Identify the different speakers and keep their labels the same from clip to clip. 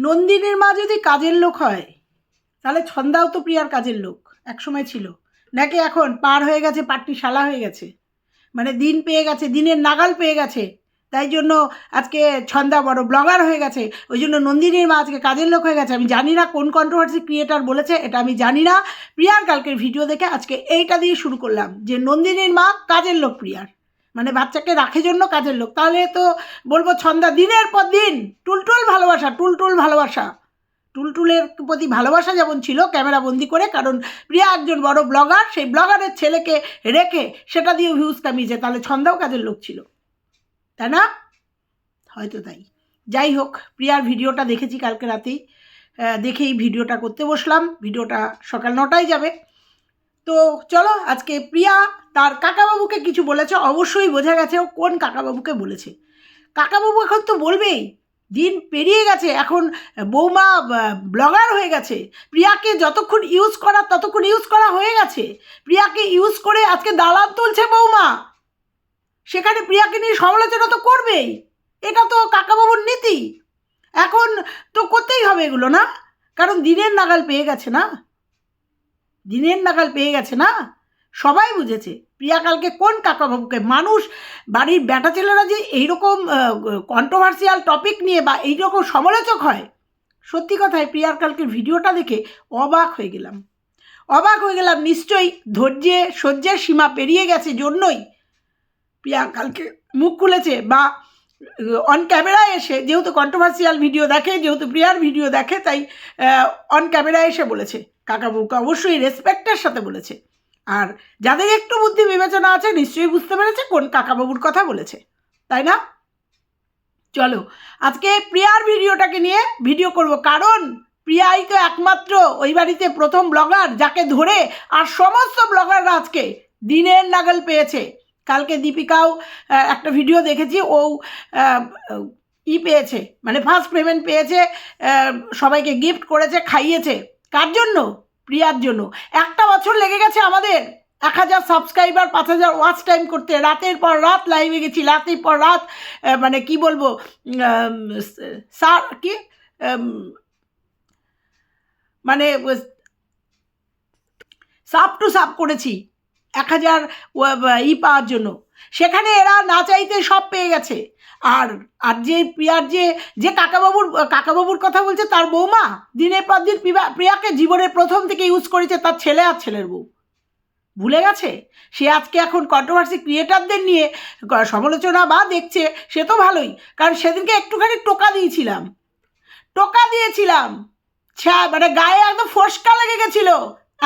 Speaker 1: নন্দিনীর মা যদি কাজের লোক হয় তাহলে ছন্দাও তো প্রিয়ার কাজের লোক একসময় ছিল, নাকি এখন পার হয়ে গেছে, পাট্টি শালা হয়ে গেছে, মানে দিন পেয়ে গেছে, দিনের নাগাল পেয়ে গেছে, তাই জন্য আজকে ছন্দা বড় ব্লগার হয়ে গেছে, ওই জন্য নন্দিনীর মা আজকে কাজের লোক হয়ে গেছে। আমি জানি না কোন কন্ট্রোভার্সি ক্রিয়েটার বলেছে, এটা আমি জানি না। প্রিয়ার কালকের ভিডিও দেখে আজকে এইটা দিয়ে শুরু করলাম যে নন্দিনীর মা কাজের লোক প্রিয়ার, মানে বাচ্চাকে রাখে জন্য কাজের লোক। তাহলে তো বলবো ছন্দা দিনের পর দিন টুলটুল ভালোবাসা, টুলটুল ভালোবাসা, টুলটুলের প্রতি ভালোবাসা যেমন ছিল ক্যামেরা বন্দি করে, কারণ প্রিয়া একজন বড় ব্লগার, সেই ব্লগারের ছেলেকে রেখে সেটা দিয়ে ভিউজ কামিয়েছে, তাহলে ছন্দাও কাজের লোক ছিল, তাই না? হয়তো তাই। যাই হোক, প্রিয়ার ভিডিওটা দেখেছি কালকে রাতেই, দেখেই ভিডিওটা করতে বসলাম। ভিডিওটা সকাল 9টায় যাবে। তো চলো, আজকে প্রিয়া তার কাকাবাবুকে কিছু বলেছে, অবশ্যই বোঝা গেছে ও কোন কাকাবাবুকে বলেছে। কাকাবাবু এখন তো বলবেই, দিন পেরিয়ে গেছে, এখন বৌমা ব্লগার হয়ে গেছে, প্রিয়াকে যতক্ষণ ইউজ করার ততক্ষণ ইউজ করা হয়ে গেছে, প্রিয়াকে ইউজ করে আজকে দালাল তুলছে বৌমা, সেখানে প্রিয়াকে নিয়ে সমালোচনা তো করবেই, এটা তো কাকাবাবুর নীতি, এখন তো করতেই হবে এগুলো, না? কারণ দিনের নাগাল পেয়ে গেছে না, দিনের নাগাল পেয়ে গেছে না, সবাই বুঝেছে প্রিয়া কালকে কোন কাকাবাবুকে। মানুষ, বাড়ির বেটা ছেলেরা যে এইরকম কন্ট্রোভার্সিয়াল টপিক নিয়ে বা এইরকম সমালোচক হয়, সত্যি কথায় প্রিয়ার কালকের ভিডিওটা দেখে অবাক হয়ে গেলাম, অবাক হয়ে গেলাম। নিশ্চয়ই সহ্যের সীমা পেরিয়ে গেছে জন্যই প্রিয়া কালকে মুখ খুলেছে, বা অন ক্যামেরায় এসে, যেহেতু কন্ট্রোভার্সিয়াল ভিডিও দেখে, যেহেতু প্রিয়ার ভিডিও দেখে, তাই অন ক্যামেরায় এসে বলেছে, কাকাবাবুকে অবশ্যই রেসপেক্টের সাথে বলেছে। আর যাদের একটু বুদ্ধি বিবেচনা আছে নিশ্চয়ই বুঝতে পেরেছে কোন কাকাবাবুর কথা বলেছে, তাই না? চলো, আজকে প্রিয়ার ভিডিওটাকে নিয়ে ভিডিও করব, কারণ প্রিয়াই তো একমাত্র ওই বাড়িতে প্রথম ব্লগার যাকে ধরে আর সমস্ত ব্লগাররা আজকে দিনের নাগাল পেয়েছে। কালকে দীপিকাও একটা ভিডিও দেখেছি, ও পেয়েছে, মানে ফার্স্ট পেমেন্ট পেয়েছে, সবাইকে গিফট করেছে, খাইয়েছে। কার জন্য? প্রিয়ার জন্য। 1টা বছর লেগে গেছে আমাদের 1000 সাবস্ক্রাইবার, 5000 ওয়াচ টাইম করতে, রাতের পর রাত লাইভে গেছি, রাতের পর রাত, মানে কি বলবো, কি মানে সাপ টু সাপ করেছি 1000 পাওয়ার জন্য, সেখানে এরা না চাইতে সব পেয়ে গেছে। আর আর যে প্রিয়ার যে কাকাবাবুর কথা বলছে, তার বৌমা দিনের পর দিন প্রিয়াকে জীবনের প্রথম থেকে ইউজ করেছে, তার ছেলে আর ছেলের বউ ভুলে গেছে। সে আজকে এখন কন্ট্রোভার্সি ক্রিয়েটারদের নিয়ে সমালোচনা বা দেখছে, সে তো ভালোই, কারণ সেদিনকে একটুখানি টোকা দিয়েছিলাম, মানে গায়ে একদম ফোসকা লেগে গেছিল,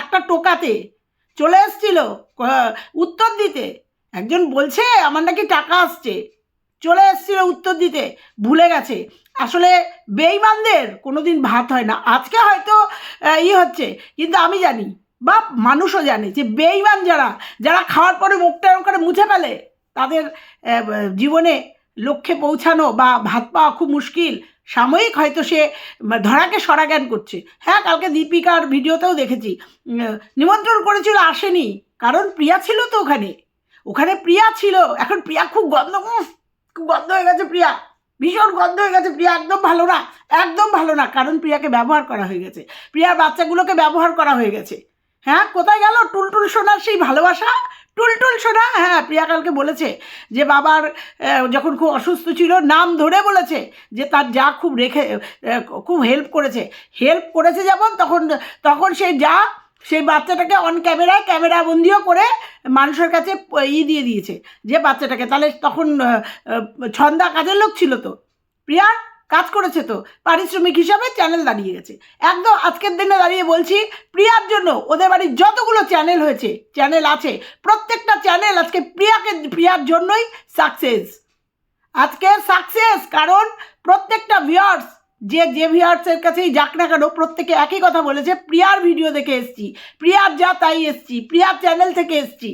Speaker 1: একটা টোকাতে চলে এসছিল উত্তর দিতে। একজন বলছে আমার নাকি টাকা আসছে, চলে এসছিল উত্তর দিতে, ভুলে গেছে। আসলে বেঈমানদের কোনোদিন ভাত হয় না। আজকে হয়তো হচ্ছে, কিন্তু আমি জানি, বা মানুষও জানে, যে বেঈমান যারা খাওয়ার পরে মুখটা এরকম করে মুছে ফেলে, তাদের জীবনে লক্ষ্যে পৌঁছানো বা ভাত পাওয়া খুব মুশকিল। সাময়িক হয়তো সে ধরাকে সরাজ্ঞান করছে। হ্যাঁ, কালকে দীপিকার ভিডিওতেও দেখেছি, নিমন্ত্রণ করেছিল, আসেনি, কারণ প্রিয়া ছিল তো ওখানে প্রিয়া ছিল। এখন প্রিয়া খুব গন্ধ হয়ে গেছে, প্রিয়া ভীষণ গন্ধ হয়ে গেছে, প্রিয়া একদম ভালো না, কারণ প্রিয়াকে ব্যবহার করা হয়ে গেছে, প্রিয়ার বাচ্চাগুলোকে ব্যবহার করা হয়ে গেছে। হ্যাঁ, কোথায় গেল টুলটুল সোনার সেই ভালোবাসা? টুলটুল সোনা, হ্যাঁ, প্রিয়া কালকে বলেছে যে বাবার যখন খুব অসুস্থ ছিল, নাম ধরে বলেছে যে তার যা খুব হেল্প করেছে যেমন, তখন সেই বাচ্চাটাকে অন ক্যামেরা বন্দিও করে মানুষের কাছে দিয়ে দিয়েছে যে বাচ্চাটাকে, তাহলে তখন ছন্দা কাজের লোক ছিল তো, প্রিয়া কাজ করেছে তো, পারিশ্রমিক হিসাবে চ্যানেল দাঁড়িয়ে গেছে। একদম আজকের দিনে দাঁড়িয়ে বলছি, প্রিয়ার জন্য ওদের বাড়ির যতগুলো চ্যানেল আছে, প্রত্যেকটা চ্যানেল আজকে প্রিয়ার জন্যই সাকসেস। কারণ প্রত্যেকটা ভিউয়ার্স, যে ভিউয়ার্সের কাছেই যাক না কেন, প্রত্যেকে একই কথা বলেছে, প্রিয়ার ভিডিও দেখে এসছি, প্রিয়ার যা তাই এসছি, প্রিয়ার চ্যানেল থেকে এসছি।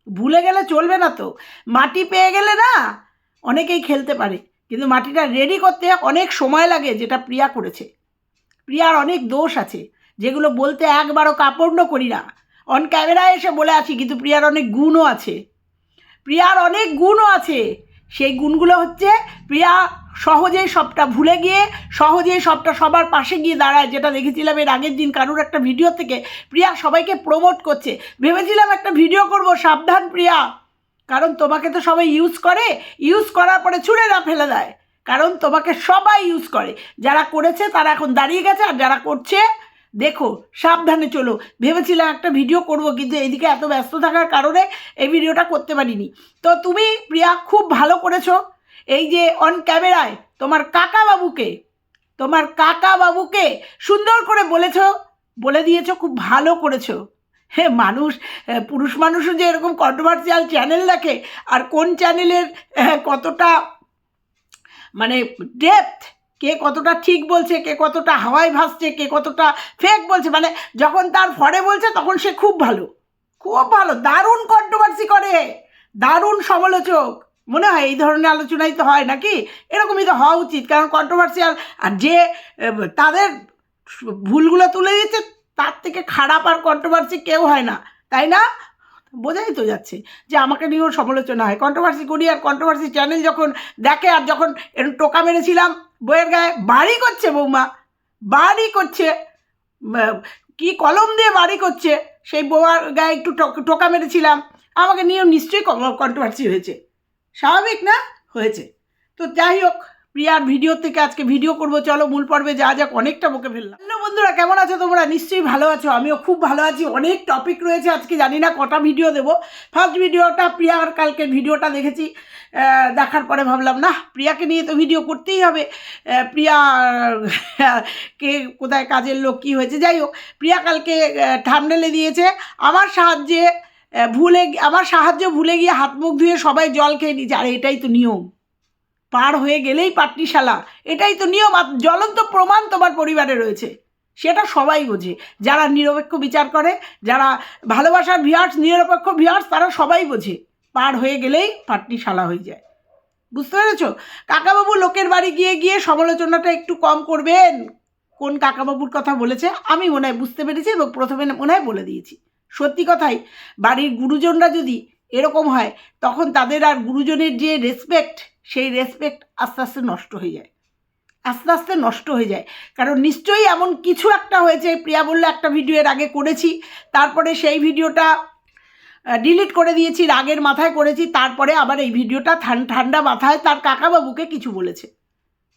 Speaker 1: ভুলে গেলে চলবে না তো। মাটি পেয়ে গেলে না অনেকেই খেলতে পারে, কিন্তু মাটিটা রেডি করতে অনেক সময় লাগে, যেটা প্রিয়া করেছে। প্রিয়ার অনেক দোষ আছে, যেগুলো বলতে একবারও কাপড় করি না, অন ক্যামেরায় এসে বলে আছি, কিন্তু প্রিয়ার অনেক গুণও আছে, সেই গুণগুলো হচ্ছে, প্রিয়া সহজেই সবটা ভুলে গিয়ে সহজেই সবটা সবার পাশে গিয়ে দাঁড়ায়, যেটা দেখেছিলাম এর আগের দিন কারুর একটা ভিডিও থেকে। প্রিয়া সবাইকে প্রমোট করছে, ভেবেছিলাম একটা ভিডিও করব, সাবধান প্রিয়া, কারণ তোমাকে তো সবাই ইউজ করে, ইউজ করার পরে ছুঁড়ে না ফেলে দেয়, কারণ তোমাকে সবাই ইউজ করে। যারা করেছে তারা এখন দাঁড়িয়ে গেছে, আর যারা করছে দেখো সাবধানে চলো। ভেবেছিলাম একটা ভিডিও করব, কিন্তু এইদিকে এত ব্যস্ত থাকার কারণে এই ভিডিওটা করতে পারিনি। তো তুমি প্রিয়া খুব ভালো করেছো, এই যে অন ক্যামেরায় তোমার কাকা বাবুকে সুন্দর করে বলে দিয়েছো, খুব ভালো করেছো। হ্যাঁ, পুরুষ মানুষও যে এরকম কন্ট্রোভার্সিয়াল চ্যানেল দেখে, আর কোন চ্যানেলের কতটা মানে ডেপথ, কে কতটা ঠিক বলছে, কে কতটা হাওয়ায় ভাসছে, কে কতটা ফেক বলছে, মানে যখন তার ফরে বলছে তখন সে খুব ভালো, দারুণ কন্ট্রোভার্সি করে, দারুণ সমালোচক। মনে হয় এই ধরনের আলোচনাই তো হয় নাকি, এরকমই তো হওয়া উচিত, কারণ কন্ট্রোভার্সিয়াল আর যে তাদের ভুলগুলো তুলে দিচ্ছে তার থেকে খারাপ আর কন্ট্রোভার্সি কেউ হয় না, তাই না? বোঝাই তো যাচ্ছে যে আমাকে নিয়েও সমালোচনা হয়, কন্ট্রোভার্সি করি, আর কন্ট্রোভার্সি চ্যানেল যখন দেখে, আর যখন এরকম টোকা মেরেছিলাম বইয়ের গায়ে, বাড়ি করছে বৌমা, বাড়ি করছে, কি কলম দিয়ে বাড়ি করছে, সেই বউয়ার গায়ে একটু টোকা মেরেছিলাম, আমাকে নিয়েও নিশ্চয়ই কন্ট্রোভার্সি হয়েছে, স্বাভাবিক না? হয়েছে। তো যাই হোক, প্রিয়ার ভিডিও থেকে আজকে ভিডিও করব, চলো মূল পর্বে যা যাক, অনেকটা বকে ফেললাম। হ্যালো বন্ধুরা, কেমন আছো তোমরা? নিশ্চয়ই ভালো আছো, আমিও খুব ভালো আছি। অনেক টপিক রয়েছে আজকে, জানি না কটা ভিডিও দেবো। ফার্স্ট ভিডিওটা প্রিয়ার কালকের ভিডিওটা দেখেছি, দেখার পরে ভাবলাম না, প্রিয়াকে নিয়ে তো ভিডিও করতেই হবে। প্রিয়া কে কোথায় কাজের লোক কী হয়েছে, যাই হোক, প্রিয়া কালকে থাম্বনেলে দিয়েছে আমার সাহায্য ভুলে গিয়ে হাত মুখ ধুয়ে সবাই জল খেয়ে নিয়েছে। আর এটাই তো নিয়ম, পার হয়ে গেলেই পাট্টিশালা, এটাই তো নিয়ম। আর জ্বলন্ত প্রমাণ তোমার পরিবারে রয়েছে, সেটা সবাই বোঝে, যারা নিরপেক্ষ বিচার করে, যারা ভালোবাসার ভিউয়ার্স, নিরপেক্ষ ভিউয়ার্স, তারা সবাই বোঝে, পার হয়ে গেলেই পাট্টিশালা হয়ে যায়। বুঝতে পেরেছ? কাকাবাবু লোকের বাড়ি গিয়ে সমালোচনাটা একটু কম করবেন। কোন কাকাবাবুর কথা বলেছে আমি মনে হয় বুঝতে পেরেছি, এবং প্রথমে মনে হয় বলে দিয়েছি। সত্যি কথাই, বাড়ির গুরুজনরা যদি এরকম হয়, তখন তাদের আর গুরুজনের যে রেসপেক্ট, সেই রেসপেক্ট আস্তে আস্তে নষ্ট হয়ে যায়। কারণ নিশ্চয়ই এমন কিছু একটা হয়েছে। প্রিয়া বললে একটা ভিডিও এর আগে করেছি, তারপরে সেই ভিডিওটা ডিলিট করে দিয়েছি, রাগের মাথায় করেছি, তারপরে আবার এই ভিডিওটা ঠান্ডা মাথায় তার কাকাবাবুকে কিছু বলেছে।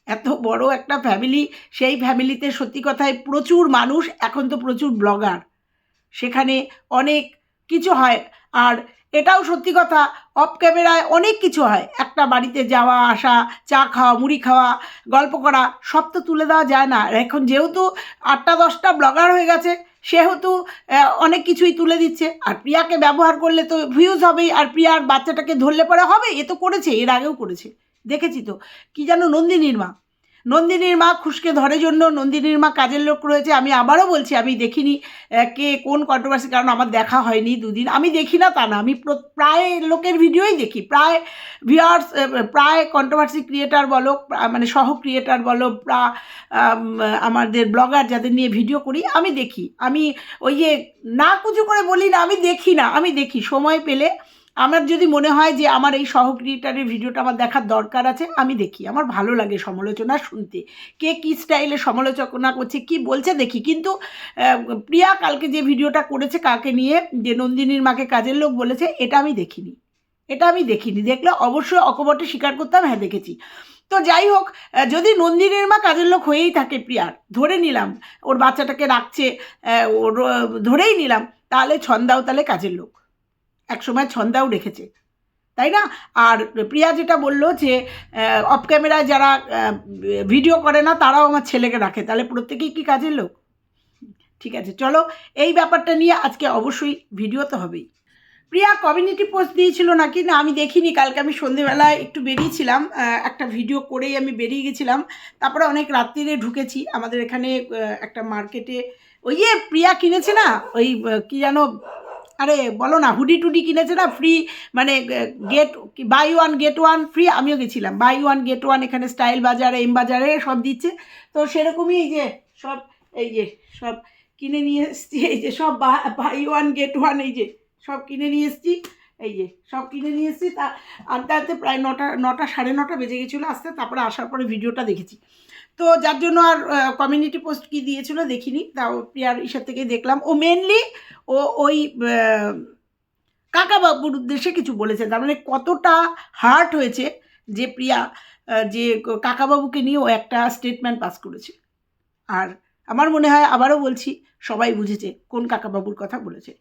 Speaker 1: এত বড় একটা ফ্যামিলি, সেই ফ্যামিলিতে সত্যি কথায় প্রচুর মানুষ, এখন তো প্রচুর ব্লগার, সেখানে অনেক কিছু হয়। আর এটাও সত্যি কথা, অফ ক্যামেরায় অনেক কিছু হয়, একটা বাড়িতে যাওয়া আসা, চা খাওয়া, মুড়ি খাওয়া, গল্প করা, সব তো তুলে দেওয়া যায় না। এখন যেহেতু 8-10টা ব্লগার হয়ে গেছে, সেহেতু অনেক কিছুই তুলে দিচ্ছে। আর প্রিয়াকে ব্যবহার করলে তো ভিউজ হবেই, আর প্রিয়ার বাচ্চাটাকে ধরলে পরে হবে, এ তো করেছে, এর আগেও করেছে, দেখেছি তো। কি যেন নন্দিনীর মা খুশকে ধরে জন্য নন্দিনীর মা কাজের লোক রয়েছে। আমি আবারও বলছি, আমি দেখিনি কে কোন কন্ট্রোভার্সি, কারণ আমার দেখা হয়নি দুদিন। আমি দেখি না তা না, আমি প্রায় লোকের ভিডিওই দেখি, প্রায় ভিউয়ার্স, প্রায় কন্ট্রোভার্সি ক্রিয়েটার বলো, মানে সহ ক্রিয়েটার বলো, আমাদের ব্লগার যাদের নিয়ে ভিডিও করি, আমি দেখি। আমি ওই যে না কুচু করে বলি না, আমি দেখি সময় পেলে। আমার যদি মনে হয় যে আমার এই সহ ক্রিয়েটারের ভিডিওটা আমার দেখার দরকার আছে, আমি দেখি, আমার ভালো লাগে সমালোচনা শুনতে, কে কী স্টাইলে সমালোচনা করছে, কি বলছে দেখি। কিন্তু প্রিয়া কালকে যে ভিডিওটা করেছে কাকে নিয়ে, যে নন্দিনীর মাকে কাজের লোক বলেছে, এটা আমি দেখিনি। দেখলে অবশ্যই অকপটে স্বীকার করতাম, হ্যাঁ দেখেছি। তো যাই হোক, যদি নন্দিনীর মা কাজের লোক হয়েই থাকে প্রিয়ার, ধরে নিলাম ওর বাচ্চাটাকে রাখছে, ওর ধরেই নিলাম, তাহলে ছন্দাও তাহলে কাজের লোক, একসময় ছন্দাও রেখেছে, তাই না? আর প্রিয়া যেটা বললো যে অফ ক্যামেরায় যারা ভিডিও করে না তারাও আমার ছেলেকে রাখে, তাহলে প্রত্যেকেই কি কাজের লোক? ঠিক আছে, চলো এই ব্যাপারটা নিয়ে আজকে অবশ্যই ভিডিও তো হবেই। প্রিয়া কমিউনিটি পোস্ট দিয়েছিল নাকি, না আমি দেখিনি, কালকে আমি সন্ধেবেলায় একটু বেরিয়েছিলাম, একটা ভিডিও করেই আমি বেরিয়ে গেছিলাম, তারপরে অনেক রাত্রিরে ঢুকেছি আমাদের এখানে একটা মার্কেটে। ওই যে প্রিয়া কিনেছে না, ওই কি যেন, আরে বলো না, হুডি টুডি কিনেছে না ফ্রি, মানে buy one get one free. আমিও গেছিলাম, বাই ওয়ান গেট ওয়ান, এখানে স্টাইল বাজারে, এম বাজারে সব দিচ্ছে। তো সেরকমই এই যে সব কিনে নিয়ে এসেছি, এই যে সব বাই ওয়ান গেট ওয়ান, এই যে সব কিনে নিয়ে এসেছি। এই যে সব কিনে নিয়ে এসেছি। তা আনতে আনতে প্রায় 9টা 9:30 বেজে গেছিলো আসতে। তারপরে আসার পরে ভিডিওটা দেখেছি, তো যার জন্য আর কমিউনিটি পোস্ট কি দিয়েছিল দেখিনি, তাও প্রিয়ার ইসের থেকেই দেখলাম। ও মেনলি ওই কাকাবাবুর উদ্দেশ্যে কিছু বলেছে, তার মানে কতটা হার্ট হয়েছে যে প্রিয়া যে কাকাবাবুকে নিয়ে ও একটা স্টেটমেন্ট পাস করেছে। আর আমার মনে হয়, আবারও বলছি, সবাই বুঝেছে কোন কাকাবাবুর কথা বলেছে।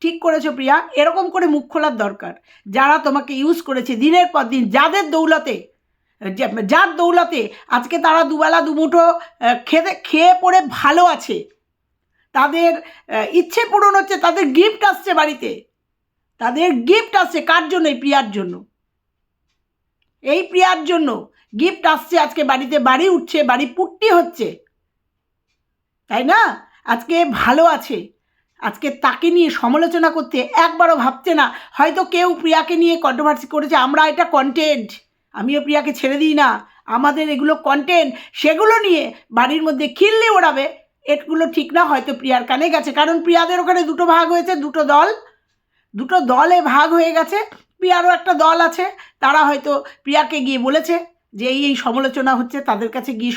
Speaker 1: ঠিক করেছো প্রিয়া, এরকম করে মুখ খোলার দরকার। যারা তোমাকে ইউজ করেছে দিনের পর দিন, যার দৌলতে আজকে তারা দুবেলা দুমুঠো খেয়ে পড়ে ভালো আছে, তাদের ইচ্ছে পূরণ হচ্ছে, তাদের গিফট আসছে বাড়িতে, তাদের গিফট আসছে কার জন্য? এই প্রিয়ার জন্য। এই প্রিয়ার জন্য গিফট আসছে, আজকে বাড়িতে বাড়ি উঠছে, বাড়ি পুট্টি হচ্ছে, তাই না? আজকে ভালো আছে, আজকে তাকে নিয়ে সমালোচনা করতে একবারও ভাবছে না। হয়তো কেউ প্রিয়াকে নিয়ে কন্ট্রোভার্সি করেছে, আমরা এটা কন্টেন্ট, আমিও প্রিয়াকে ছেড়ে দিই না, আমাদের এগুলো কন্টেন্ট, সেগুলো নিয়ে বাড়ির মধ্যে খিল্লি ওড়াবে, এগুলো ঠিক না। হয়তো প্রিয়ার কানে গেছে, কারণ প্রিয়াদের ওখানে দুটো ভাগ হয়েছে, দুটো দলে ভাগ হয়ে গেছে। প্রিয়ারও একটা দল আছে, তারা হয়তো প্রিয়াকে গিয়ে বলেছে যে এই সমালোচনা হচ্ছে, তাদের কাছে গিয়ে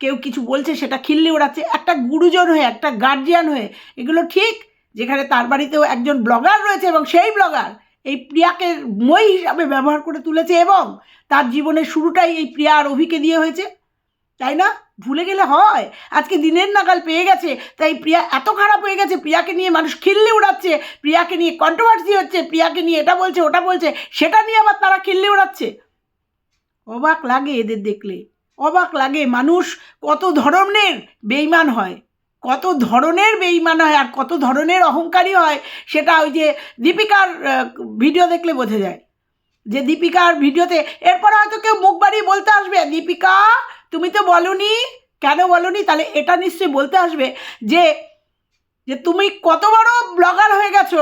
Speaker 1: কেউ কিছু বলছে, সেটা খিল্লি ওড়াচ্ছে। একটা গুরুজন হয়ে, একটা গার্জিয়ান হয়ে এগুলো ঠিক, যেখানে তার বাড়িতেও একজন ব্লগার রয়েছে এবং সেই ব্লগার এই প্রিয়াকে মই হিসাবে ব্যবহার করে তুলেছে, এবং তার জীবনের শুরুটাই এই প্রিয়া আর অভিকে দিয়ে হয়েছে, তাই না? ভুলে গেলে হয়? আজকে দিনের নাগাল পেয়ে গেছে, তাই প্রিয়া এত খারাপ হয়ে গেছে, প্রিয়াকে নিয়ে মানুষ খিল্লি উড়াচ্ছে, প্রিয়াকে নিয়ে কন্ট্রোভার্সি হচ্ছে, প্রিয়াকে নিয়ে এটা বলছে ওটা বলছে, সেটা নিয়ে আবার তারা খিল্লি উড়াচ্ছে। অবাক লাগে এদের দেখলে, অবাক লাগে। মানুষ কত ধরনের বেইমান হয়, কত ধরনের বেইমান হয়, আর কত ধরনের অহংকারী হয়, সেটা ওই যে দীপিকার ভিডিও দেখলে বোঝা যায়। যে দীপিকার ভিডিওতে এরপর হয়তো কেউ মুখ বাড়িয়ে বলতে আসবে, দীপিকা তুমি তো বলনি, কেন বলনি? তাহলে এটা নিশ্চয়ই বলতে আসবে যে তুমি কত বড় ব্লগার হয়ে গেছো,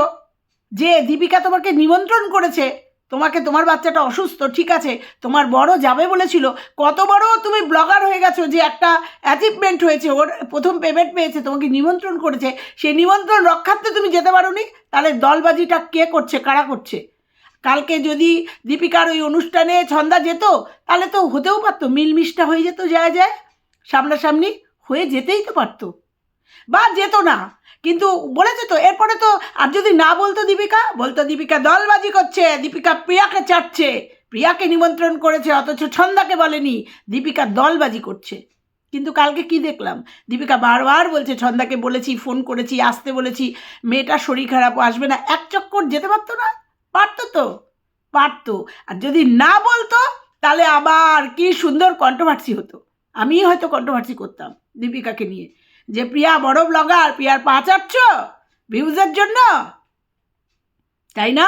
Speaker 1: যে দীপিকা তোমাকে নিমন্ত্রণ করেছে, তোমাকে, তোমার বাচ্চাটা অসুস্থ, ঠিক আছে, তোমার বড় যাবে বলেছিল, কত বড় তুমি ব্লগার হয়ে গেছো যে একটা অ্যাচিভমেন্ট হয়েছে, ওর প্রথম পেমেন্ট পেয়েছে, তোমাকে নিমন্ত্রণ করেছে, সেই নিমন্ত্রণ রক্ষার্থে তুমি যেতে পারোনি। তাহলে দলবাজিটা কে করছে, কারা করছে? কালকে যদি দীপিকার ওই অনুষ্ঠানে ছন্দা যেত, তাহলে তো হতেও পারতো, মিলমিশটা হয়ে যেত, যায় সামনাসামনি হয়ে যেতেই তো পারতো, বা যেত না, কিন্তু বলেছে তো। এরপরে তো আর যদি না বলতো দীপিকা দলবাজি করছে, দীপিকা প্রিয়াকে চাটছে, প্রিয়াকে নিমন্ত্রণ করেছে অথচ ছন্দাকে বলেনি, দীপিকা দলবাজি করছে। কিন্তু কালকে কি দেখলাম, দীপিকা বারবার বলছে ছন্দাকে বলেছি, ফোন করেছি, আসতে বলেছি, মেয়েটার শরীর খারাপ, আসবে না। এক চক্কর যেতে পারতো না? পারতো। আর যদি না বলতো, তাহলে আবার কি সুন্দর কন্ট্রোভার্সি হতো। আমি হয়তো কন্ট্রোভার্সি করতাম দীপিকাকে নিয়ে, যে প্রিয়া বড় ব্লগার, প্রিয়ার পা চাটছ ভিউজের জন্য, তাই না?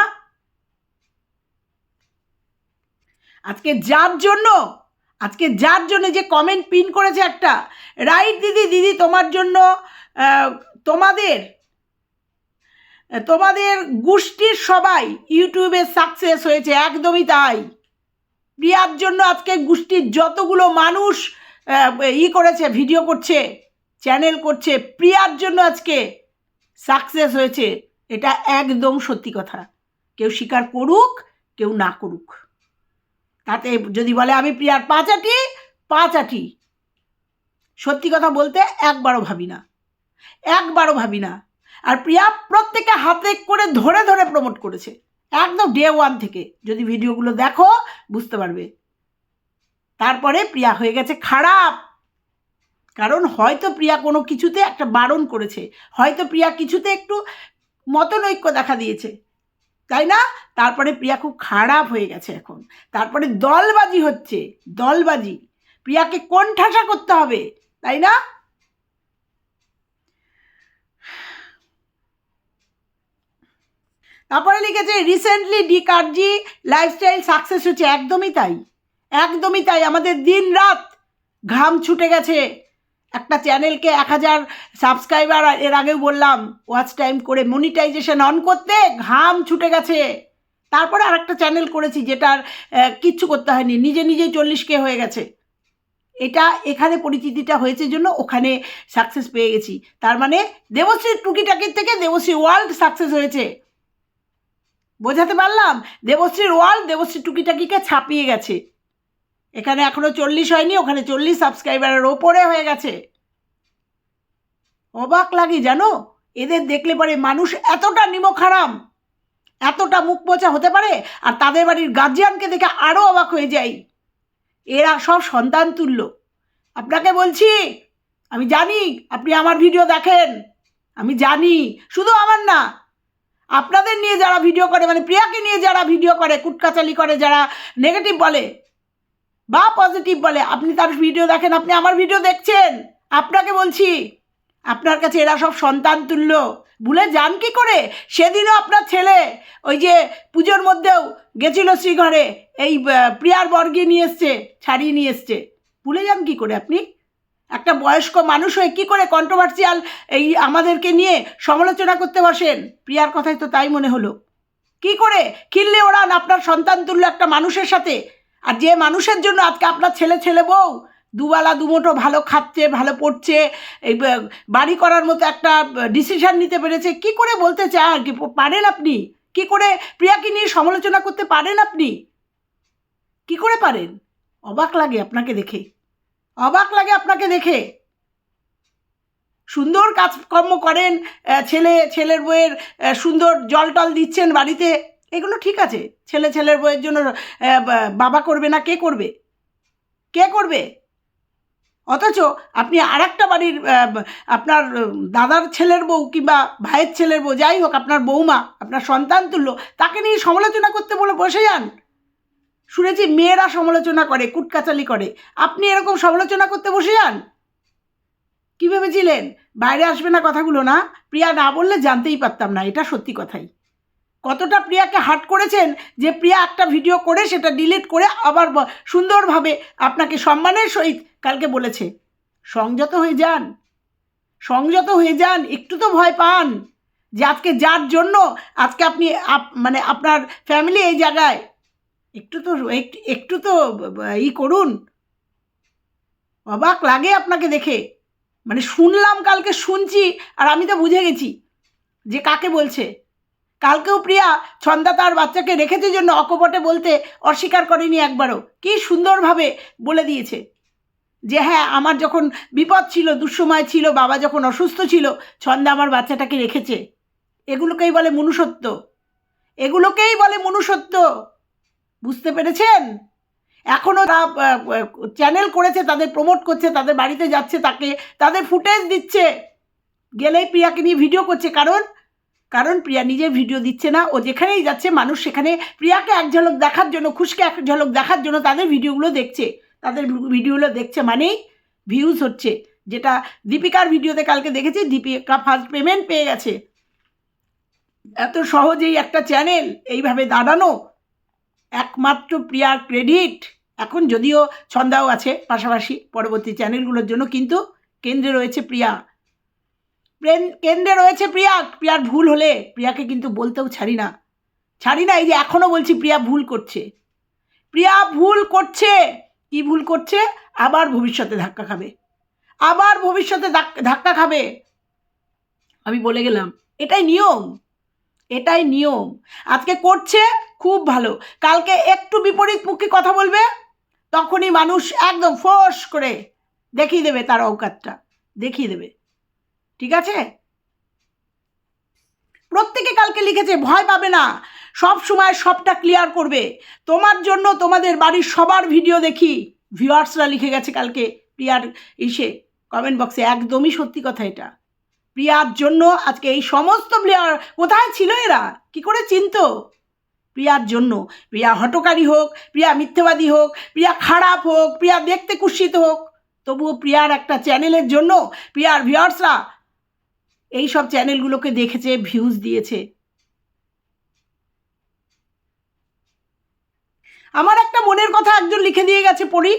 Speaker 1: আজকে যার জন্য যে কমেন্ট পিন করেছে একটা, রাইট দিদি তোমার জন্য, তোমাদের গোষ্ঠীর সবাই ইউটিউবে সাকসেস হয়েছে, একদমই তাই। প্রিয়ার জন্য আজকে গোষ্ঠীর যতগুলো মানুষ করেছে, ভিডিও করছে, চ্যানেল করছে, প্রিয়ার জন্য আজকে সাকসেস হয়েছে। এটা একদম সত্যি কথা, কেউ স্বীকার করুক কেউ না করুক। তাতে যদি বলে আমি প্রিয়ার পা চাটি, সত্যি কথা বলতে একবারও ভাবি না। আর প্রিয়া প্রত্যেকে হাতে করে ধরে ধরে প্রমোট করেছে, একদম ডে 1 থেকে। যদি ভিডিওগুলো দেখো বুঝতে পারবে। তারপরে প্রিয়া হয়ে গেছে খারাপ, কারণ হয়তো প্রিয়া কোনো কিছুতে একটা বারণ করেছে, হয়তো প্রিয়া কিছুতে একটু মতনৈক্য দেখা দিয়েছে, তাই না? তারপরে প্রিয়া খুব খারাপ হয়ে গেছে এখন। তারপরে দলবাজি হচ্ছে, প্রিয়াকে কোণঠাসা করতে হবে, তাই না? তারপরে লিখেছে রিসেন্টলি ডিকারজি লাইফস্টাইল সাকসেস হচ্ছে। একদমই তাই। আমাদের দিন রাত ঘাম ছুটে গেছে একটা চ্যানেলকে 1000 সাবস্ক্রাইবার, এর আগেও বললাম, ওয়াচ টাইম করে মনিটাইজেশন অন করতে ঘাম ছুটে গেছে। তারপরে আরেকটা চ্যানেল করেছি যেটার কিচ্ছু করতে হয়নি, নিজেই 40K হয়ে গেছে। এটা এখানে পরিচিতিটা হয়েছে জন্য ওখানে সাকসেস পেয়ে গেছি। তার মানে দেবশ্রীর টুকিটাকির থেকে দেবশ্রী ওয়ার্ল্ড সাকসেস হয়েছে। বোঝাতে পারলাম? দেবশ্রীর ওয়াল দেবশ্রী টুকিটাকিকে ছাপিয়ে গেছে। এখানে এখনো 40 হয়নি, ওখানে 40 সাবস্ক্রাইবারের ওপরে হয়ে গেছে। অবাক লাগে জানো, এদের দেখলে পরে মানুষ এতটা নিমকহারাম, এতটা মুখ পচা হতে পারে। আর তাদের বাড়ির গার্জিয়ানকে দেখে আরও অবাক হয়ে যাই। এরা সব সন্তান তুল্য। আপনাকে বলছি, আমি জানি আপনি আমার ভিডিও দেখেন, আমি জানি, শুধু আমার না, আপনাদের নিয়ে যারা ভিডিও করে, মানে প্রিয়াকে নিয়ে যারা ভিডিও করে, কুটকাচালি করে, যারা নেগেটিভ বলে বা পজিটিভ বলে, আপনি তার ভিডিও দেখেন, আপনি আমার ভিডিও দেখছেন। আপনাকে বলছি, আপনার কাছে এরা সব সন্তান তুল্য। ভুলে যান কি করে? সেদিনও আপনার ছেলে ওই যে পুজোর মধ্যেও গেছিল শ্রীঘরে, এই প্রিয়ার বর্গে নিয়ে এসছে, ছাড়িয়ে নিয়ে এসছে। ভুলে যান কি করে আপনি? একটা বয়স্ক মানুষ হয়ে কী করে কন্ট্রোভার্সিয়াল এই আমাদেরকে নিয়ে সমালোচনা করতে বসেন? প্রিয়ার কথাই তো তাই মনে হলো। কি করে খিল্লি ওড়ান আপনার সন্তান তুল্য একটা মানুষের সাথে? আর যে মানুষের জন্য আজকে আপনার ছেলে বউ দুবেলা দুমুঠো ভালো খাচ্ছে, ভালো পড়ছে, এই বাড়ি করার মতো একটা ডিসিশন নিতে পেরেছে, কি করে বলতে চান? কি পারেন আপনি? কি করে প্রিয়াকে নিয়ে সমালোচনা করতে পারেন আপনি? কি করে পারেন? অবাক লাগে আপনাকে দেখে, অবাক লাগে আপনাকে দেখে। সুন্দর কাজকর্ম করেন, ছেলের বউয়ের সুন্দর জল টল দিচ্ছেন বাড়িতে, এগুলো ঠিক আছে। ছেলের বউয়ের জন্য বাবা করবে না, কে করবে? কে করবে? অথচ আপনি আর একটা বাড়ির আপনার দাদার ছেলের বউ কিংবা ভাইয়ের ছেলের বউ, যাই হোক, আপনার বৌমা, আপনার সন্তান তুল্য, তাকে নিয়ে সমালোচনা করতে বলে বসে যান। শুনেছি মেয়েরা সমালোচনা করে, কুটকাচালি করে, আপনি এরকম সমালোচনা করতে বসে যান। কী ভেবেছিলেন বাইরে আসবে না কথাগুলো? না, প্রিয়া না বললে জানতেই পারতাম না, এটা সত্যি কথাই। কতটা প্রিয়াকে হার্ট করেছেন যে প্রিয়া একটা ভিডিও করে সেটা ডিলিট করে আবার সুন্দরভাবে আপনাকে সম্মানের সহিত কালকে বলেছে। সংযত হয়ে যান, সংযত হয়ে যান, একটু তো ভয় পান যে আজকে যার জন্য আজকে আপনি মানে আপনার ফ্যামিলি এই জায়গায়, একটু তো করুন। অবাক লাগে আপনাকে দেখে। মানে শুনলাম, কালকে শুনছি, আর আমি তো বুঝে গেছি যে কাকে বলছে। কালকেও প্রিয়া ছন্দা তার বাচ্চাকে রেখেছে জন্য অকপটে বলতে অস্বীকার করেনি একবারও। কি সুন্দরভাবে বলে দিয়েছে যে হ্যাঁ, আমার যখন বিপদ ছিল, দুঃসময় ছিল, বাবা যখন অসুস্থ ছিল, ছন্দা আমার বাচ্চাটাকে রেখেছে। এগুলোকেই বলে মনুষ্যত্ব, এগুলোকেই বলে মনুষ্যত্ব। বুঝতে পেরেছেন? এখনও চ্যানেল করেছে, তাদের প্রমোট করছে, তাদের বাড়িতে যাচ্ছে, তাদের ফুটেজ দিচ্ছে, গেলেই প্রিয়াকে নিয়ে ভিডিও করছে। কারণ প্রিয়া নিজের ভিডিও দিচ্ছে না, ও যেখানেই যাচ্ছে মানুষ সেখানে প্রিয়াকে এক ঝলক দেখার জন্য, খুশকে এক ঝলক দেখার জন্য তাদের ভিডিওগুলো দেখছে। তাদের ভিডিওগুলো দেখছে মানেই ভিউজ হচ্ছে। যেটা দীপিকার ভিডিওতে কালকে দেখেছি, দীপিকা ফার্স্ট পেমেন্ট পেয়ে গেছে। এত সহজেই একটা চ্যানেল এইভাবে দাঁড়ানো একমাত্র প্রিয়ার ক্রেডিট। এখন যদিও ছন্দাও আছে পাশাপাশি পরবর্তী চ্যানেলগুলোর জন্য, কিন্তু কেন্দ্রে রয়েছে প্রিয়া, কেন্দ্রে রয়েছে প্রিয়া। প্রিয়ার ভুল হলে প্রিয়াকে কিন্তু বলতেও ছাড়ি না। এই যে এখনও বলছি প্রিয়া ভুল করছে, প্রিয়া ভুল করছে। কি ভুল করছে? আবার ভবিষ্যতে ধাক্কা খাবে, আবার ভবিষ্যতে ধাক্কা খাবে। আমি বলে গেলাম, এটাই নিয়ম, এটাই নিয়ম। আজকে করছে খুব ভালো, কালকে একটু বিপরীতমুখী কথা বলবে, তখনই মানুষ একদম ফোর্স করে দেখিয়ে দেবে, তার অকাতটা দেখিয়ে দেবে। ঠিক আছে? প্রত্যেকে কালকে লিখেছে, ভয় পাবে না, সব সময় সবটা ক্লিয়ার করবে। তোমার জন্য তোমাদের বাড়ির সবার ভিডিও দেখি, ভিউয়ার্সরা লিখে গেছে কালকে প্রিয়ার কমেন্ট বক্সে। একদমই সত্যি কথা এটা। প্রিয়ার জন্য আজকে এই সমস্ত প্লেয়ার কোথায় ছিল, এরা কি করে চিনত? প্রিয়ার জন্য। প্রিয়া হটকারী হোক, প্রিয়া মিথ্যেবাদী হোক, প্রিয়া খারাপ হোক, প্রিয়া দেখতে কুৎসিত হোক, তবুও প্রিয়ার একটা চ্যানেলের জন্য প্রিয়ার ভিউয়ার্সরা এই সব চ্যানেলগুলোকে দেখেছে, ভিউজ দিয়েছে। আমার একটা মনের কথা একজন লিখে দিয়ে গেছে, পড়ি,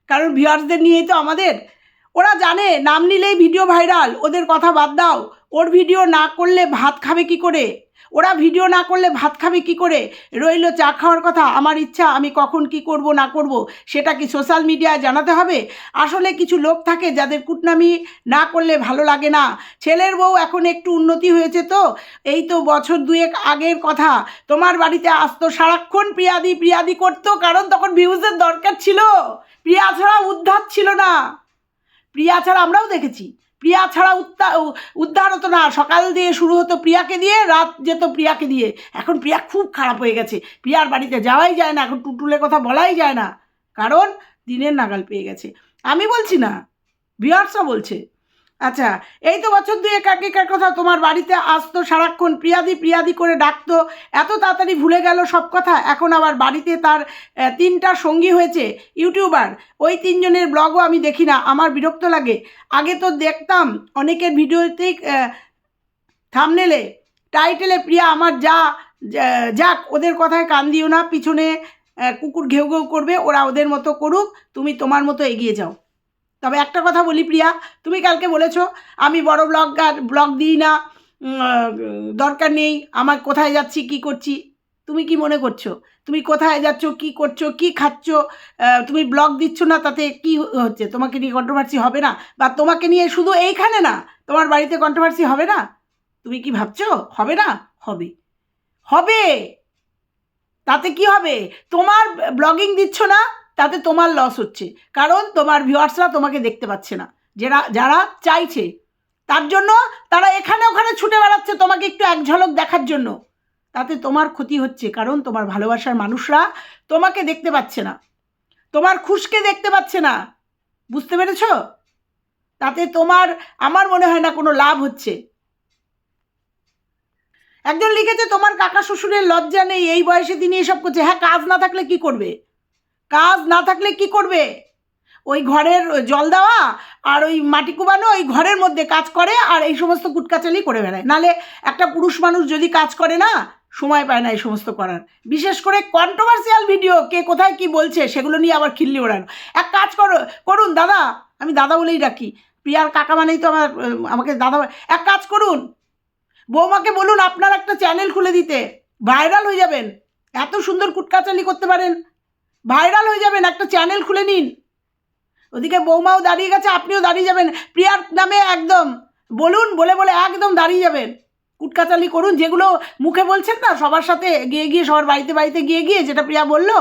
Speaker 1: কারণ ভিউয়ার্সদের নিয়েই তো আমাদের। ওরা জানে নাম নিলেই ভিডিও ভাইরাল, ওদের কথা বাদ দাও। ওর ভিডিও না করলে ভাত খাবে কি করে? ওরা ভিডিও না করলে ভাত খাবে কি করে? রইল চা খাওয়ার কথা, আমার ইচ্ছা, আমি কখন কি করব না করব সেটা কি সোশ্যাল মিডিয়ায় জানাতে হবে? আসলে কিছু লোক থাকে যাদের কুটনামি না করলে ভালো লাগে না। ছেলের বউ এখন একটু উন্নতি হয়েছে, তো এই তো বছর দুয়েক আগের কথা, তোমার বাড়িতে আসতো সারাক্ষণ প্রিয়াদি প্রিয়াদি করতো, কারণ তখন ভিউজের দরকার ছিল। প্রিয়া ছাড়া উদ্ধার ছিল না। প্রিয়া ছাড়া আমরাও দেখেছি, প্রিয়া ছাড়া উদ্ধার হতো না। সকাল দিয়ে শুরু হতো প্রিয়াকে দিয়ে, রাত যেত প্রিয়াকে দিয়ে। এখন প্রিয়া খুব খারাপ হয়ে গেছে, প্রিয়ার বাড়িতে যাওয়াই যায় না, এখন টুটুলের কথা বলাই যায় না, কারণ দিনের নাগাল পেয়ে গেছে। আমি বলছি না, ভিউয়ার্সরা বলছে। আচ্ছা, এই তো বছর দুয়েক আগেকার কথা, তোমার বাড়িতে আসতো সারাক্ষণ প্রিয়াদি প্রিয়াদি করে ডাকতো, এত তাড়াতাড়ি ভুলে গেল সব কথা। এখন আবার বাড়িতে তার 3টা সঙ্গী হয়েছে ইউটিউবার। ওই 3জনের ব্লগও আমি দেখি না, আমার বিরক্ত লাগে। আগে তো দেখতাম অনেকের ভিডিওতেই থাম্বনেলে টাইটেলে প্রিয়া আমার যাক, ওদের কথায় কান দিও না, পিছনে কুকুর ঘেউ ঘেউ করবে, ওরা ওদের মতো করুক, তুমি তোমার মতো এগিয়ে যাও। তবে একটা কথা বলি প্রিয়া, তুমি কালকে বলেছো আমি বড় ব্লগ দিই না, দরকার নেই আমার, কোথায় যাচ্ছি কি করছি। তুমি কি মনে করছো তুমি কোথায় যাচ্ছ, কি করছো, কি খাচ্ছ, তুমি ব্লগ দিচ্ছ না, তাতে কি হচ্ছে? তোমাকে নিয়ে কন্ট্রোভার্সি হবে না? বা তোমাকে নিয়ে শুধু এইখানে না, তোমার বাড়িতে কন্ট্রোভার্সি হবে না? তুমি কি ভাবছো হবে না? হবে, হবে। তাতে কি হবে? তোমার ব্লগিং দিচ্ছ না, তাতে তোমার লস হচ্ছে, কারণ তোমার ভিউয়ার্সরা তোমাকে দেখতে পাচ্ছে না। যারা চাইছে, তার জন্য তারা এখানে ওখানে ছুটে বেড়াচ্ছে তোমাকে একটু এক ঝলক দেখার জন্য। তাতে তোমার ক্ষতি হচ্ছে, কারণ তোমার ভালোবাসার মানুষরা তোমাকে দেখতে পাচ্ছে না, তোমার খুশকে দেখতে পাচ্ছে না। বুঝতে পেরেছ? তাতে তোমার, আমার মনে হয় না কোনো লাভ হচ্ছে। একজন লিখেছে তোমার কাকা শ্বশুরের লজ্জা নেই, এই বয়সে তিনি এসব করছে। হ্যাঁ, কাজ না থাকলে কি করবে? কাজ না থাকলে কি করবে? ওই ঘরের জল দেওয়া আর ওই মাটি কুবানো, ওই ঘরের মধ্যে কাজ করে আর এই সমস্ত কুটকাচালি করে বেড়ায়। নালে একটা পুরুষ মানুষ যদি কাজ করে না, সময় পায় না এই সমস্ত করার। বিশেষ করে কন্ট্রোভার্সিয়াল ভিডিও, কে কোথায় কি বলছে সেগুলো নিয়ে আবার খিল্লি ওড়ানো। এক কাজ করুন দাদা, আমি দাদা বলেই ডাকি, প্রিয়ার কাকা মানেই তো আমাকে দাদা। এক কাজ করুন, বৌমাকে বলুন আপনার একটা চ্যানেল খুলে দিতে, ভাইরাল হয়ে যাবেন। এত সুন্দর কুটকাচালি করতে পারেন, ভাইরাল হয়ে যাবেন, একটা চ্যানেল খুলে নিন। ওদিকে বৌমাও দাঁড়িয়ে গেছে, আপনিও দাঁড়িয়ে যাবেন, প্রিয়ার নামে একদম বলুন, বলে বলে একদম দাঁড়িয়ে যাবেন। কুটকাচালি করুন, যেগুলো মুখে বলছেন না, সবার সাথে গিয়ে সবার বাড়িতে বাড়িতে গিয়ে যেটা প্রিয়া বললো,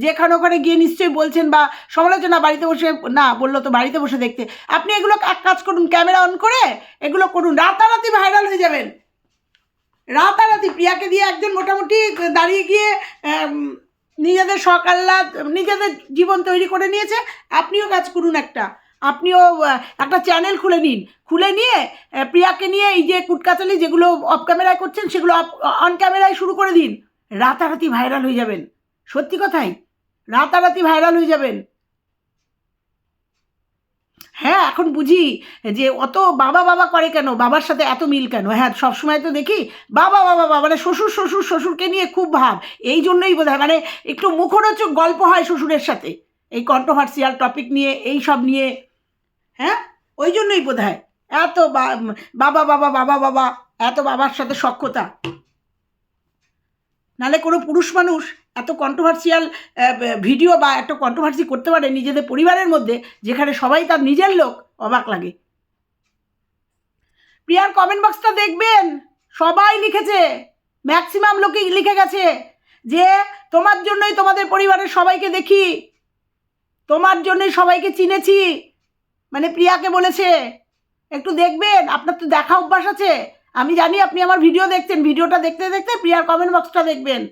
Speaker 1: যে ওখানে গিয়ে নিশ্চয়ই বলছেন, বা সমালোচনা বাড়িতে বসে না বললো তো বাড়িতে বসে দেখতে। আপনি এগুলো এক কাজ করুন, ক্যামেরা অন করে এগুলো করুন, রাতারাতি ভাইরাল হয়ে যাবেন। রাতারাতি প্রিয়াকে দিয়ে একজন মোটামুটি দাঁড়িয়ে গিয়ে নিজেদের সকাল্লাদ, নিজেদের জীবন তৈরি করে নিয়েছে। আপনিও কাজ করুন, আপনিও একটা চ্যানেল খুলে নিন, খুলে নিয়ে প্রিয়াকে নিয়ে এই যে কুটকাচালি যেগুলো অফ ক্যামেরায় করছেন সেগুলো অন ক্যামেরায় শুরু করে দিন। রাতারাতি ভাইরাল হয়ে যাবেন, সত্যি কথাই, রাতারাতি ভাইরাল হয়ে যাবেন। হ্যাঁ, এখন বুঝি যে অত বাবা বাবা করে কেন, বাবার সাথে এত মিল কেন। হ্যাঁ, সবসময় তো দেখি বাবা বাবা বাবা, মানে শ্বশুরকে নিয়ে খুব ভাব, এই জন্যই বোধ হয়, মানে একটু মুখরোচক গল্প হয় শ্বশুরের সাথে, এই কন্ট্রোভার্সিয়াল টপিক নিয়ে, এই সব নিয়ে। হ্যাঁ, ওই জন্যই বোধ হয় এত বাবা বাবা বাবা বাবা, এত বাবার সাথে সখ্যতা। নাহলে কোনো পুরুষ মানুষ এত কন্ট্রোভার্সিয়াল ভিডিও বা এত কন্ট্রোভার্সি করতে পারে নিজেদের পরিবারের মধ্যে, যেখানে সবাই তার নিজের লোক, অবাক লাগে। প্রিয়ার কমেন্ট বক্সটা দেখবেন, সবাই লিখেছে, ম্যাক্সিমাম লোকই লিখে গেছে যে তোমার জন্যই তোমাদের পরিবারের সবাইকে দেখি, তোমার জন্যই সবাইকে চিনেছি, মানে প্রিয়াকে বলেছে। একটু দেখবেন, আপনার তো দেখা অভ্যাস আছে, আমি জানি আপনি আমার ভিডিও দেখছেন, ভিডিওটা দেখতে দেখতে প্রিয়ার কমেন্ট বক্সটা দেখবেন।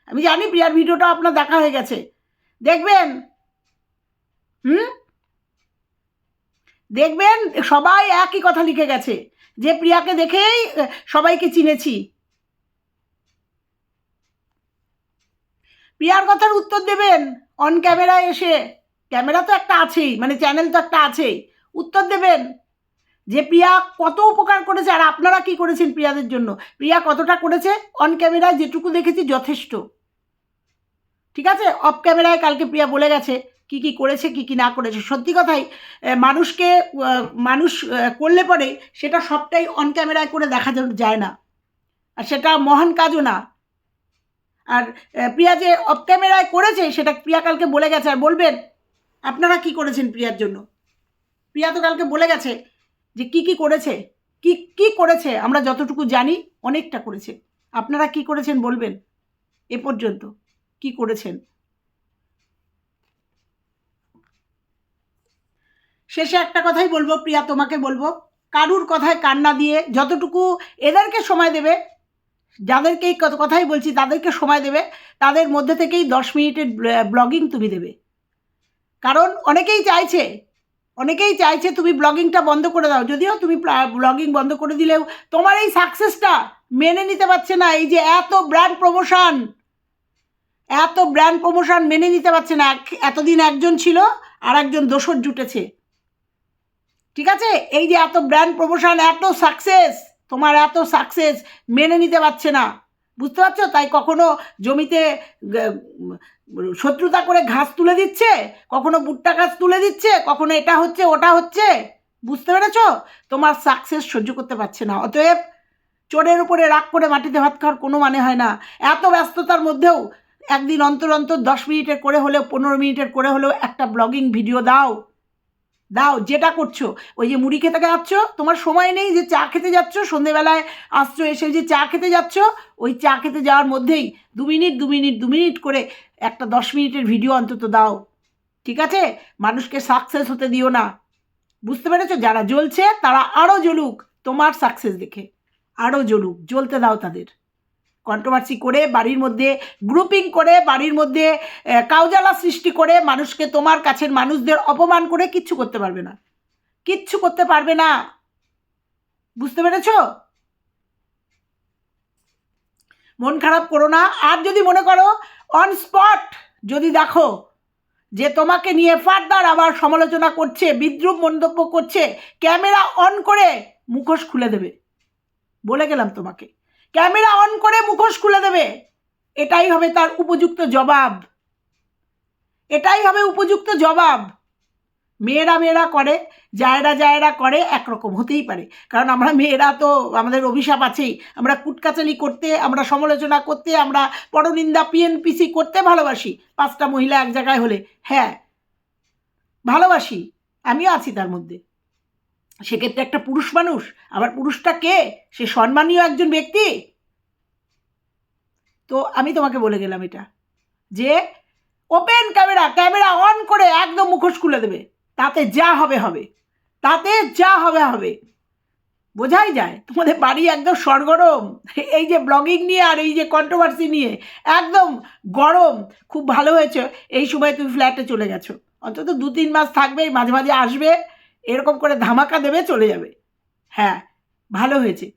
Speaker 1: আমি জানি প্রিয়ার ভিডিওটা আপনার দেখা হয়ে গেছে, দেখবেন। দেখবেন সবাই একই কথা লিখে গেছে যে প্রিয়াকে দেখেই সবাইকে চিনেছি। প্রিয়ার কথার উত্তর দেবেন অন ক্যামেরায় এসে, ক্যামেরা তো একটা আছেই, মানে চ্যানেল তো একটা আছেই, উত্তর দেবেন যে প্রিয়া কত উপকার করেছে আর আপনারা কি করেছেন প্রিয়াদের জন্য। প্রিয়া কতটা করেছে অন ক্যামেরায় যেটুকু দেখেছি যথেষ্ট, ঠিক আছে। অফ ক্যামেরায় কালকে প্রিয়া বলে গেছে কি কি করেছে, কি কি না করেছে। সত্যি কথাই, মানুষ করলে পরে সেটা সবটাই অন ক্যামেরায় করে দেখা যায় না। আর সেটা মহান কাজও না। আর প্রিয়া যে অফ ক্যামেরায় করেছে সেটা প্রিয়া কালকে বলে গেছে। আর বলবেন আপনারা কি করেছেন প্রিয়ার জন্য? প্রিয়া তো কালকে বলে গেছে যে কি করেছে, কি করেছে। আমরা যতটুকু জানি অনেকটা করেছে। আপনারা কি করেছেন বলবেন এ পর্যন্ত কি করেছেন? শেষে একটা কথাই বলবো প্রিয়া, তোমাকে বলবো, কারুর কথায় কান না দিয়ে যতটুকু এদেরকে সময় দেবে, যাদেরকে এই কথাই বলছি তাদেরকে সময় দেবে, তাদের মধ্যে থেকেই 10 মিনিটের ব্লগিং তুমি দেবে। কারণ অনেকেই চাইছে তুমি ব্লগিংটা বন্ধ করে দাও। যদিও তুমি ব্লগিং বন্ধ করে দিলেও তোমার এই সাকসেসটা মেনে নিতে পারছে না। এই যে এত ব্র্যান্ড প্রমোশন মেনে নিতে পারছে না। এতদিন একজন ছিল আর একজন দোসর জুটেছে, ঠিক আছে? এই যে এত ব্র্যান্ড প্রমোশন, এত সাকসেস, তোমার এত সাকসেস মেনে নিতে পারছে না, বুঝতে পারছো? তাই কখনো জমিতে শত্রুতা করে ঘাস তুলে দিচ্ছে, কখনো ভুট্টা গাছ তুলে দিচ্ছে, কখনো এটা হচ্ছে ওটা হচ্ছে, বুঝতে পেরেছো? তোমার সাকসেস সহ্য করতে পারছে না। অতএব চোরের উপরে রাগ করে মাটিতে ভাত খাওয়ার কোনো মানে হয় না। এত ব্যস্ততার মধ্যেও একদিন অন্তর 10 মিনিটের করে হলেও 15 মিনিটের করে হলেও একটা ব্লগিং ভিডিও দাও। যেটা করছো, ওই যে মুড়ি খেতে যাচ্ছ, তোমার সময় নেই যে চা খেতে যাচ্ছ, সন্ধেবেলায় আসছো, এসে যে চা খেতে যাচ্ছ, ওই চা খেতে যাওয়ার মধ্যেই 2 মিনিট করে একটা 10 মিনিটের ভিডিও অন্তত দাও, ঠিক আছে? মানুষকে সাকসেস হতে দিও না, বুঝতে পেরেছো? যারা জ্বলছে তারা আরও জ্বলুক, তোমার সাকসেস দেখে আরও জ্বলুক, জ্বলতে দাও তাদের। কন্ট্রোভার্সি করে বাড়ির মধ্যে গ্রুপিং করে, বাড়ির মধ্যে কাউজালা সৃষ্টি করে, মানুষকে, তোমার কাছের মানুষদের অপমান করে কিচ্ছু করতে পারবে না, বুঝতে পেরেছো? মন খারাপ করো না। আর যদি মনে করো অন স্পট যদি দেখো যে তোমাকে নিয়ে ফার্দার আবার সমালোচনা করছে, বিদ্রূপ মন্তব্য করছে, ক্যামেরা অন করে মুখোশ খুলে দেবে, বলে গেলাম তোমাকে। ক্যামেরা অন করে মুখোশ খুলে দেবে, এটাই হবে তার উপযুক্ত জবাব। মেয়েরা করে, জায়েরা করে, একরকম হতেই পারে। কারণ আমরা মেয়েরা তো আমাদের অভিশাপ আছেই। আমরা কুটকাচালি করতে, আমরা সমালোচনা করতে, আমরা পরনিন্দা পিএনপিসি করতে ভালোবাসি। 5টা মহিলা এক জায়গায় হলে, হ্যাঁ ভালোবাসি, আমিও আছি তার মধ্যে। সেক্ষেত্রে একটা পুরুষ মানুষ, আবার পুরুষটা কে? সে সম্মানীয় একজন ব্যক্তি। তো আমি তোমাকে বলে গেলাম এটা, যে ওপেন ক্যামেরা অন করে একদম মুখোশ খুলে দেবে, তাতে যা হবে বোঝাই যায়। তোমাদের বাড়ি একদম সরগরম, এই যে ব্লগিং নিয়ে আর এই যে কন্ট্রোভার্সি নিয়ে একদম গরম। খুব ভালো হয়েছে এই সময় তুমি ফ্ল্যাটে চলে গেছো, অন্তত 2-3 মাস থাকবে, মাঝে মাঝে আসবে, এরকম করে ধামাকা দেবে, চলে যাবে। হ্যাঁ, ভালো হয়েছে।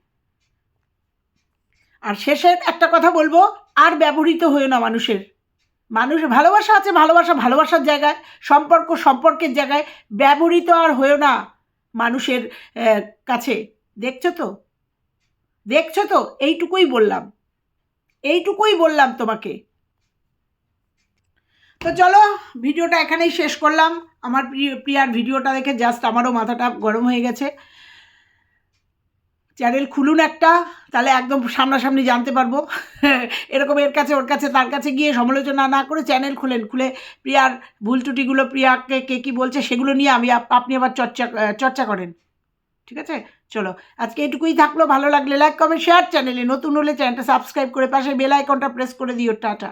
Speaker 1: আর শেষের একটা কথা বলবো, আর ব্যবহৃত হয়েও না মানুষের ভালোবাসা আছে, ভালোবাসার জায়গায়, সম্পর্কের জায়গায়, ব্যবহৃত আর হয়েও না মানুষের কাছে। দেখছো তো এইটুকুই বললাম তোমাকে। তো চলো, ভিডিওটা এখানেই শেষ করলাম। আমার প্রিয়ার ভিডিওটা দেখে জাস্ট আমারও মাথাটা গরম হয়ে গেছে। চ্যানেল খুলুন একটা, তাহলে একদম সামনাসামনি জানতে পারবো। এরকম এর কাছে ওর কাছে তার কাছে গিয়ে সমালোচনা না করে চ্যানেল খুলে প্রিয়ার ভুল ত্রুটিগুলো, প্রিয়াকে কে কী বলছে সেগুলো নিয়ে আপনি আবার চর্চা করেন, ঠিক আছে? চলো, আজকে এটুকুই থাকলো। ভালো লাগলে লাইক কমেন্ট শেয়ার, চ্যানেলে নতুন হলে চ্যানেলটা সাবস্ক্রাইব করে পাশে বেল আইকনটা প্রেস করে দিও। টাটা।